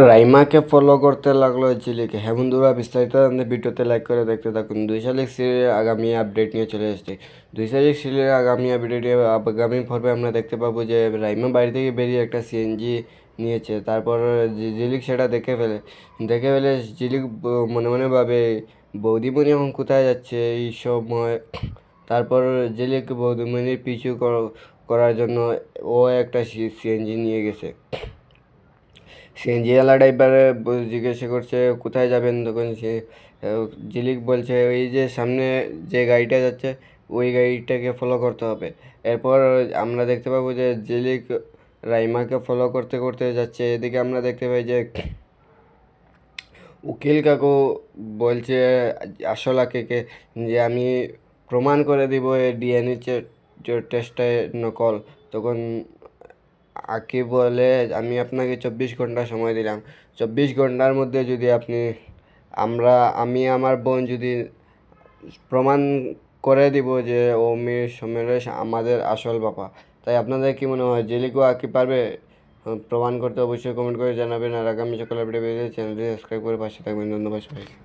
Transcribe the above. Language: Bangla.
রাইমাকে ফলো করতে লাগলো ঝিলিক। হ্যাঁ বন্ধুরা, বিস্তারিত জানতে ভিডিওতে লাইক করে দেখতে থাকুন। 2 শালিক সিরিয়ালের আগামী আপডেট নিয়ে চলে এসেছে। 2 শালিক সিরিয়ালের আগামী আপডেটে আগামী পর্বে আমরা দেখতে পাবো যে রাইমা বাড়ি থেকে বেরিয়ে একটা সিএনজি নিয়েছে। তারপর ঝিলিক সেটা দেখে ফেলে ঝিলিক মনে মনে ভাবে বৌদিমণি এখন কোথায় যাচ্ছে এই সময়। তারপর ঝিলিক বৌদিমণির পিছু করার জন্য ও একটা সিএনজি নিয়ে গেছে। সিএনজিওয়ালা ড্রাইভারে জিজ্ঞাসা করছে কোথায় যাবেন, তখন সে ঝিলিক বলছে ওই যে সামনে যে গাড়িটা যাচ্ছে ওই গাড়িটাকে ফলো করতে হবে। এরপর আমরা দেখতে পাবো যে ঝিলিক রাইমাকে ফলো করতে করতে যাচ্ছে। এদিকে আমরা দেখতে পাই যে উকিল কাকু বলছে আসল আকিকে যে আমি প্রমাণ করে দিব এই ডিএনএ টেস্টে নকল। তখন আকি বলে আমি আপনাকে 24 ঘন্টা সময় দিলাম। 24 ঘন্টার মধ্যে যদি আমি আমার বোন যদি প্রমাণ করে দিব যে ও সমরেশ আমাদের আসল বাবা। তাই আপনাদের কি মনে হয়, জেলিকো আকি পারবে প্রমাণ করতে? অবশ্যই কমেন্ট করে জানাবেন। আর আগামী সকালে আপডেট পেতে চ্যানেলটি সাবস্ক্রাইব করে পাশে থাকবেন। ধন্যবাদ সবাইকে।